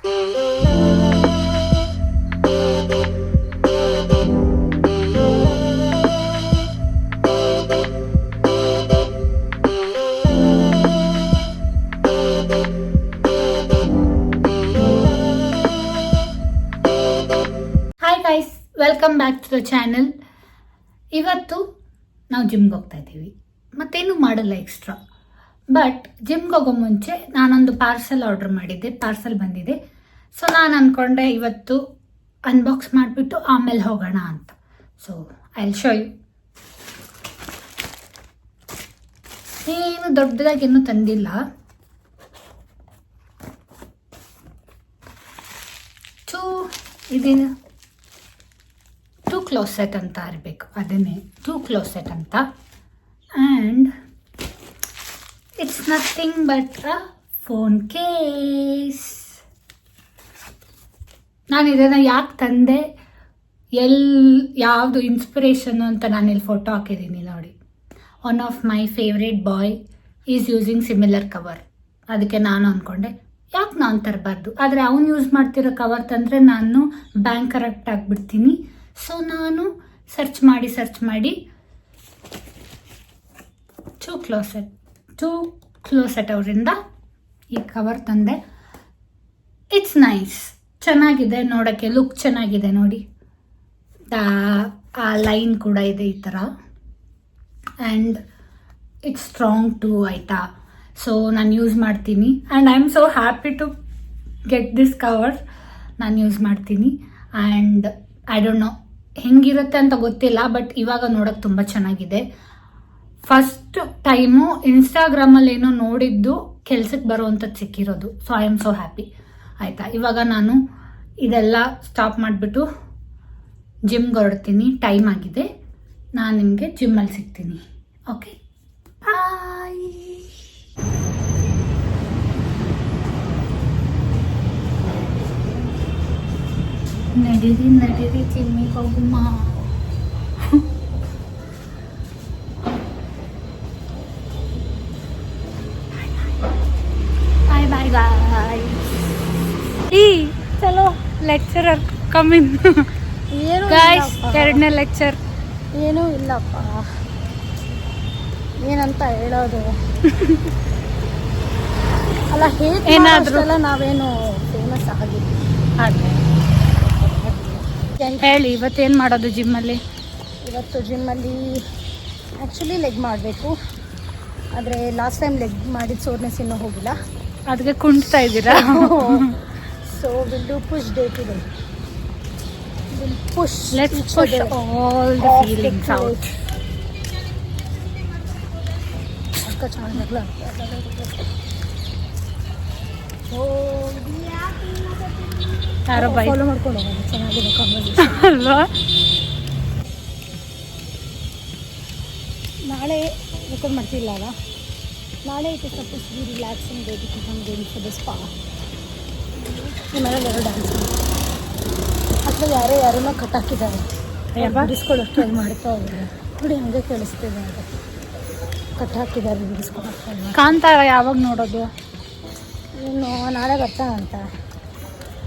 Welcome back to the channel. ಇವತ್ತು ನಾವು ಜಿಮ್ಗೆ ಹೋಗ್ತಾ ಇದ್ದೀವಿ, ಮತ್ತೇನು ಮಾಡಲ್ಲ ಎಕ್ಸ್ಟ್ರಾ. ಬಟ್ ಜಿಮ್ಗೆ ಹೋಗೋ ಮುಂಚೆ ನಾನೊಂದು ಪಾರ್ಸೆಲ್ ಆರ್ಡರ್ ಮಾಡಿದ್ದೆ, ಪಾರ್ಸೆಲ್ ಬಂದಿದೆ. ಸೊ ನಾನು ಅಂದ್ಕೊಂಡೆ ಇವತ್ತು ಅನ್ಬಾಕ್ಸ್ ಮಾಡಿಬಿಟ್ಟು ಆಮೇಲೆ ಹೋಗೋಣ ಅಂತ. So I will show you. ಏನು ದೊಡ್ಡದಾಗಿ ಇನ್ನೂ ತಂದಿಲ್ಲ. ಇದೇನು ಟೂ ಕ್ಲೋಸೆಟ್ ಅಂತ ಇರಬೇಕು, ಅದನ್ನೇ ಟೂ ಕ್ಲೋಸೆಟ್ ಅಂತ. And it's nothing but a phone case. ನಾನು ಇದನ್ನು ಯಾಕೆ ತಂದೆ, ಯಾವುದು ಇನ್ಸ್ಪಿರೇಷನ್ನು ಅಂತ ನಾನಿಲ್ಲಿ ಫೋಟೋ ಹಾಕಿದ್ದೀನಿ ನೋಡಿ. One of my favourite boy is using similar cover. ಅದಕ್ಕೆ ನಾನು ಅಂದ್ಕೊಂಡೆ ಯಾಕೆ ನಾನು ತರಬಾರ್ದು. ಆದರೆ ಅವನು ಯೂಸ್ ಮಾಡ್ತಿರೋ ಕವರ್ ತಂದರೆ ನಾನು ಬ್ಯಾಂಕ್ ಕರೆಕ್ಟ್ ಆಗಿಬಿಡ್ತೀನಿ. ಸೊ ನಾನು ಸರ್ಚ್ ಮಾಡಿ ಟೂ ಕ್ಲೋಸೆಟ್ ಅವರಿಂದ ಈ ಕವರ್ ತಂದೆ. ಇಟ್ಸ್ ನೈಸ್, ಚೆನ್ನಾಗಿದೆ ನೋಡೋಕ್ಕೆ, ಲುಕ್ ಚೆನ್ನಾಗಿದೆ ನೋಡಿ. ಆ ಲೈನ್ ಕೂಡ ಇದೆ ಈ ಥರ. ಆ್ಯಂಡ್ ಇಟ್ಸ್ ಸ್ಟ್ರಾಂಗ್ ಟು ಆಯಿತಾ. ಸೊ ನಾನು ಯೂಸ್ ಮಾಡ್ತೀನಿ. And I am so happy to get this cover. ನಾನು ಯೂಸ್ ಮಾಡ್ತೀನಿ. ಆ್ಯಂಡ್ ಐ ಡೋಂಟ್ ನೋ ಹೆಂಗಿರುತ್ತೆ ಅಂತ ಗೊತ್ತಿಲ್ಲ, ಬಟ್ ಇವಾಗ ನೋಡೋಕೆ ತುಂಬ ಚೆನ್ನಾಗಿದೆ. ಫಸ್ಟ್ ಟೈಮು ಇನ್ಸ್ಟಾಗ್ರಾಮಲ್ಲಿ ಏನೋ ನೋಡಿದ್ದು ಕೆಲ್ಸಕ್ಕೆ ಬರೋವಂಥದ್ದು ಸಿಕ್ಕಿರೋದು. So I am so happy ಆಯಿತಾ. ಇವಾಗ ನಾನು ಇದೆಲ್ಲ ಸ್ಟಾಪ್ ಮಾಡಿಬಿಟ್ಟು ಜಿಮ್ಗೆ ಹೊರಡ್ತೀನಿ. ಟೈಮ್ ಆಗಿದೆ. ನಾನು ನಿಮಗೆ ಜಿಮ್ಮಲ್ಲಿ ಸಿಗ್ತೀನಿ. ಓಕೆ, ಬಾಯ್. ನಡೀರಿ ಜಿಮ್ಮಿಗೆ ಹೋಗುಮ್ಮ. ಬಾಯ್. ಈ ಚಲೋ ಲೆಕ್ಚರರ್ ಕಮಿನ್. ಏನು ಗೈಸ್, ಎರಡನೇ ಲೆಕ್ಚರ್. ಏನೂ ಇಲ್ಲಪ್ಪ, ಏನಂತ ಹೇಳೋದು. ಅಲ್ಲ ಏನಾದರೂ ನಾವೇನು ಫೇಮಸ್ ಆಗಿದ್ವಿ. ಅದೇ ಹೇಳಿ, ಇವತ್ತೇನು ಮಾಡೋದು ಜಿಮ್ಮಲ್ಲಿ? ಇವತ್ತು ಜಿಮ್ಮಲ್ಲಿ ಆ್ಯಕ್ಚುಲಿ ಲೆಗ್ ಮಾಡಬೇಕು. ಆದರೆ ಲಾಸ್ಟ್ ಟೈಮ್ ಲೆಗ್ ಮಾಡಿದ ಸೋರ್ನೆಸ್ ಇನ್ನೂ ಹೋಗಿಲ್ಲ, ಅದಕ್ಕೆ ಕುಂಟ್ತಾ ಇದ್ದೀರಾ? So will do push day to day. Let's push all the feelings out. ಯಾರೋ ಫಾಲೋ ಮಾಡ್ಕೊಂಡು ಹೋಗೋಣ, ಚೆನ್ನಾಗಿದೆ ಅಲ್ವಾ? ನಾಳೆ ರೆಕಾರ್ಡ್ ಮಾಡ್ತಿಲ್ಲ ಅಲ್ಲ, ನಾಳೆ it is suppose be relaxing day because I am going for the spa. ನಿಮ್ಮನೆಲ್ಲ ಯಾರೋ ಡ್ಯಾನ್ಸ್ ಅಥವಾ ಯಾರನ್ನ ಕಟ್ ಹಾಕಿದ್ದಾರೆ, ಬಿಡಿಸ್ಕೊಳ್ಳೋಕೆ ಟ್ರೈ ಮಾಡ್ತಾ ಇದ್ದಾರೆ ನೋಡಿ. ಹಂಗೆ ಕೇಳಿಸ್ತಿದೆ ಅಂತ ಕಟ್ ಹಾಕಿದ್ದಾರೆ, ಬಿಡಿಸ್ಕೊಳ್ಳೋಕೆ ಟ್ರೈ ಮಾಡಿ. ಕಾಂತಾರ ಯಾವಾಗ ನೋಡೋದು? ಇನ್ನು ನಾಳೆ ಬರ್ತಾನಂತ.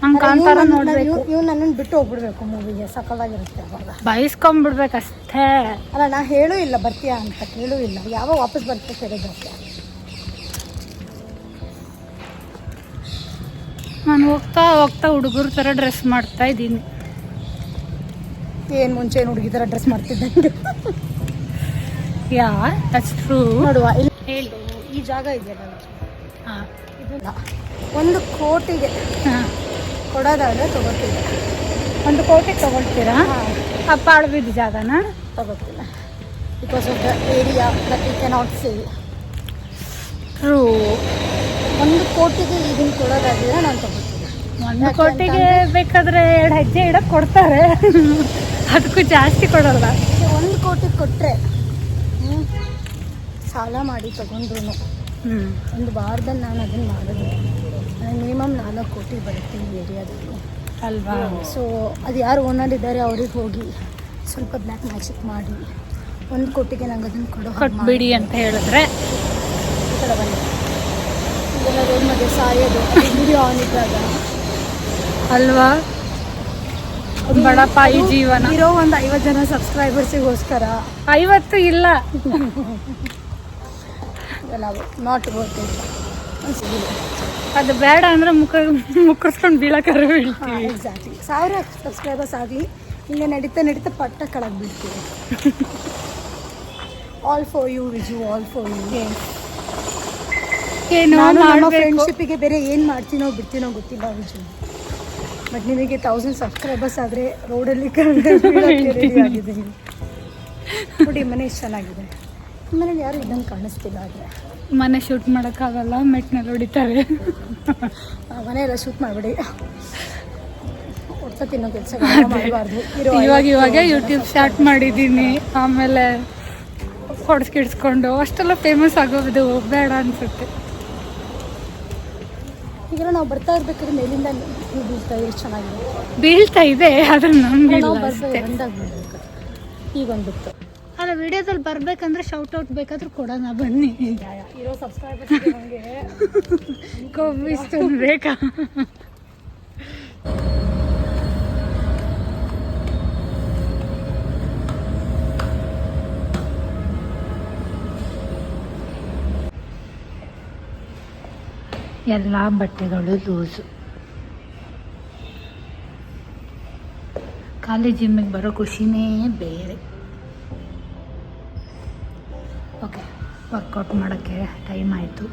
ನಂಗೆ ಕಾಂತಾರ ನೋಡಬೇಕು. ಇವ್ನು ನನ್ನನ್ನು ಬಿಟ್ಟು ಹೋಗ್ಬಿಡ್ಬೇಕು ಮೂವಿಗೆ, ಸಕ್ಕತ್ತಾಗಿರುತ್ತೆ ಅವಾಗ. ಬಯಸ್ಕೊಂಡ್ಬಿಡ್ಬೇಕಷ್ಟೇ. ಅಲ್ಲ, ನಾ ಹೇಳೂ ಇಲ್ಲ ಬರ್ತೀಯಾ ಅಂತ, ಕೇಳೂ ಇಲ್ಲ. ಯಾವಾಗ ವಾಪಸ್ ಬರ್ತೀಯ ಕೇಳಿದ್ದು ಅಷ್ಟೇ. ನಾನು ಹೋಗ್ತಾ ಹುಡುಗರ ಥರ ಡ್ರೆಸ್ ಮಾಡ್ತಾ ಇದ್ದೀನಿ. ಏನು ಮುಂಚೆ ಹುಡುಗಿ ಥರ ಡ್ರೆಸ್ ಮಾಡ್ತಿದ್ದೆ. Yeah that's true. ನೋಡುವ, ಇಲ್ಲಿ ಹೇಳಿ. ಈ ಜಾಗ ಇದೆಯಲ್ಲ, ಹಾಂ, ಇದಲ್ಲ 1 ಕೋಟಿಗೆ ಕೊಡೋದಾದರೆ ತೊಗೋತೀವಿ. 1 ಕೋಟಿಗೆ ತೊಗೊಳ್ತೀರಾ? ಅಪ್ಪ ಅಳವಿದ್ದ ಜಾಗನ ತೊಗೋತಿಲ್ಲ, because of the area that you cannot say. True. 1 ಕೋಟಿಗೆ ಈಗಿನ ಕೊಡೋದಾಗಿದ್ರೆ ನಾನು ತೊಗೋತೀನಿ. 1 ಕೋಟಿಗೆ ಬೇಕಾದರೆ 2 ಹೆಜ್ಜೆ ಇಡಕ್ಕೆ ಕೊಡ್ತಾರೆ, ಅದಕ್ಕೂ ಜಾಸ್ತಿ ಕೊಡೋಲ್ಲ. 1 ಕೋಟಿ ಕೊಟ್ಟರೆ ಸಾಲ ಮಾಡಿ ತೊಗೊಂಡ್ರು ಒಂದು ವಾರದಲ್ಲಿ ನಾನು ಅದನ್ನು ಮಾಡೋದು. ನನಗೆ ಮಿನಿಮಮ್ 4 ಕೋಟಿ ಬರುತ್ತೆ ಈ ಏರಿಯಾದಲ್ಲಿ ಅಲ್ವಾ? ಸೊ ಅದು ಯಾರು ಓನರ್ ಇದ್ದಾರೆ ಅವ್ರಿಗೆ ಹೋಗಿ ಸ್ವಲ್ಪ ಬ್ಲ್ಯಾಕ್ ಮ್ಯಾಜಿಕ್ ಮಾಡಿ 1 ಕೋಟಿಗೆ ನಂಗೆ ಅದನ್ನು ಕೊಟ್ಬಿಡಿ ಅಂತ ಹೇಳಿದ್ರೆ ಈ ಕಡೆ ಬಂದೆ. ಇದೆಲ್ಲ ರೋಡ್ ಮಧ್ಯೆ ಸಾಯೋದು ವಿಡಿಯೋ ಆನ್ ಇದ್ದಾಗ ಅಲ್ವಾ, ಬಡಪಾಯಿ ಅದು ಜೀವನ. ಇರೋ ಒಂದು 50 ಜನ ಸಬ್ಸ್ಕ್ರೈಬರ್ಸಿಗೋಸ್ಕರ 50 ಇಲ್ಲ, ನಾವು ನಾಟ್ ವರ್ತ್ ಇಟ್. ಅದು ಬೇಡ ಅಂದ್ರೆ ಮುಕ್ಕರ್ಸ್ಕೊಂಡು ಬೀಳಕ್ಕಾರ ಬೀಳ್ತೀವಿ. ಎಕ್ಸಾಕ್ಟ್ಲಿ. 1000 ಸಬ್ಸ್ಕ್ರೈಬರ್ಸ್ ಆಗಲಿ, ಹಿಂಗೆ ನಡೀತಾ ನಡೀತಾ ಪಟ್ಟ ಕೆಳಗೆ ಬಿಡ್ತೀವಿ. All for you Viju, all for you. ಏನೋ ನಾನು ನಮ್ಮ ಮಾಡ್ಬೇಕು. ಫ್ರೆಂಡ್ಶಿಪ್ಪಿಗೆ ಬೇರೆ ಏನು ಮಾಡ್ತೀನೋ ಬಿಡ್ತೀನೋ ಗೊತ್ತಿಲ್ಲ ವಿಜು. ಬಟ್ ನಿಮಗೆ 1000 ಸಬ್ಸ್ಕ್ರೈಬರ್ಸ್ ಆದರೆ ರೋಡಲ್ಲಿ ರೆಡಿ ಆಗಿದ್ದೀನಿ. ನೋಡಿ ಮನೆ ಎಷ್ಟು ಚೆನ್ನಾಗಿದೆ. ಮನೇಲಿ ಯಾರು ಇದ್ದಂಗೆ ಕಾಣಿಸ್ತಿಲ್ಲ. ಆದರೆ ಮನೆ ಶೂಟ್ ಮಾಡೋಕ್ಕಾಗಲ್ಲ, ಮೆಟ್ನಲ್ಲಿ ಹೊಡಿತಾರೆ. ಮನೆಯೆಲ್ಲ ಶೂಟ್ ಮಾಡಿಬಿಡಿ. ಹೊಡ್ತ ತಿನ್ನೋ ಕೆಲಸ ಮಾಡಬಾರ್ದು. ಇವಾಗ ಯೂಟ್ಯೂಬ್ ಸ್ಟಾರ್ಟ್ ಮಾಡಿದ್ದೀನಿ, ಆಮೇಲೆ ಹೊಡ್ಸ್ಕಿಡ್ಸ್ಕೊಂಡು ಅಷ್ಟೆಲ್ಲ ಫೇಮಸ್ ಆಗೋದು ಬೇಡ ಅನ್ಸುತ್ತೆ. ಈಗ ನಾವು ಬರ್ತಾ ಇರ್ಬೇಕಾದ್ರೆ ಮೇಲಿಂದ ಬೀಳ್ತಾ ಎಷ್ಟು ಚೆನ್ನಾಗಿದೆ. ಬೀಳ್ತಾ ಇದೆ, ಆದ್ರೆ ನಮ್ಗೆ ನಾವು ಬರ್ಬೇಕು ಬಂದಾಗ ಬೀಳ್ಬೇಕು. ಈಗ ಬಂದ್ಬಿಟ್ಟು ಅಲ್ಲ, ವಿಡಿಯೋದಲ್ಲಿ ಬರ್ಬೇಕಂದ್ರೆ ಶೌಟ್ ಔಟ್ ಬೇಕಾದ್ರೂ ಕೊಡೋಣ, ಬನ್ನಿ. ಇರೋ ಸಬ್ಸ್ಕ್ರೈಬರ್ಸ್ ನಮಗೆ ಕೊಬ್ಬಿಸ್ತು ಬೇಕಾ? ಎಲ್ಲ ಬಟ್ಟೆಗಳು ಲೂಸು. ಖಾಲಿ ಜಿಮ್ಮಿಗೆ ಬರೋ ಖುಷಿನೇ ಬೇರೆ. ಓಕೆ, ವರ್ಕೌಟ್ ಮಾಡೋಕ್ಕೆ ಟೈಮ್ ಆಯಿತು.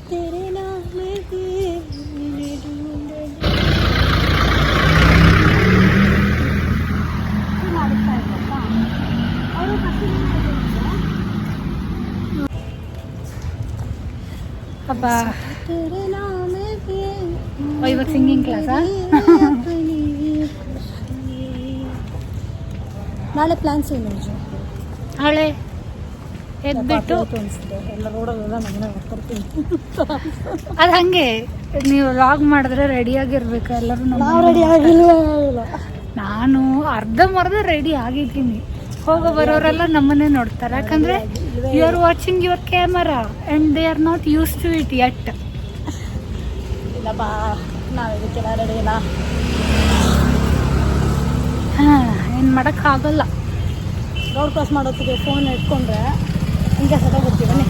तेरे नाम पे ಅಬ್ಬಾ ಇವಾಗ ಸಿಂಗಿಂಗ್ ಕ್ಲಾಸಾ? ನಾಳೆ ಪ್ಲಾನ್ಸ್ ಏನು ನಿಜ? ನಾಳೆ ಎದ್ಬಿಟ್ಟು ಅನಿಸ್ತಿದೆ ಎಲ್ಲ ರೋಡಲ್ಲೆಲ್ಲ ನಮ್ಮನೆ ಬರ್ತೀನಿ. ಅದು ಹಾಗೆ ನೀವು ಲಾಗ್ ಮಾಡಿದ್ರೆ ರೆಡಿಯಾಗಿರ್ಬೇಕು ಎಲ್ಲರೂ. ನಾವು ರೆಡಿ ಆಗಿಲ್ಲ. ನಾನು ಅರ್ಧಂಬರ್ಧ ರೆಡಿ ಆಗಿದ್ದೀನಿ. ಹೋಗೋ ಬರೋರೆಲ್ಲ ನಮ್ಮನ್ನೇ ನೋಡ್ತಾರೆ, ಯಾಕಂದರೆ you are watching your camera and they are not used to it yet. ಇಲ್ಲ ಬಾ, ನಾವು ಇದಕ್ಕೆಲ್ಲ ರೆಡಿ ಇಲ್ಲ. ಹಾಂ, ಏನು ಮಾಡೋಕ್ಕಾಗಲ್ಲ. ರೋಡ್ ಕ್ರಾಸ್ ಮಾಡೋತ್ತಿಗೆ ಫೋನ್ ಇಟ್ಕೊಂಡ್ರೆ ಹಿಂಗೆ ಸದಾಗ್ಬಿಡ್ತೀವಿ. ಬನ್ನಿ,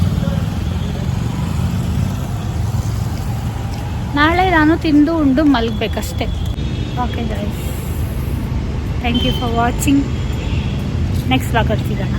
ನಾಳೆ ನಾನು ತಿಂದು ಉಂಡು ಮಲಗಬೇಕಷ್ಟೆ. Okay guys, thank you for watching. Next ವ್ಲಾಗಲ್ಲಿ ಸಿಗೋಣ.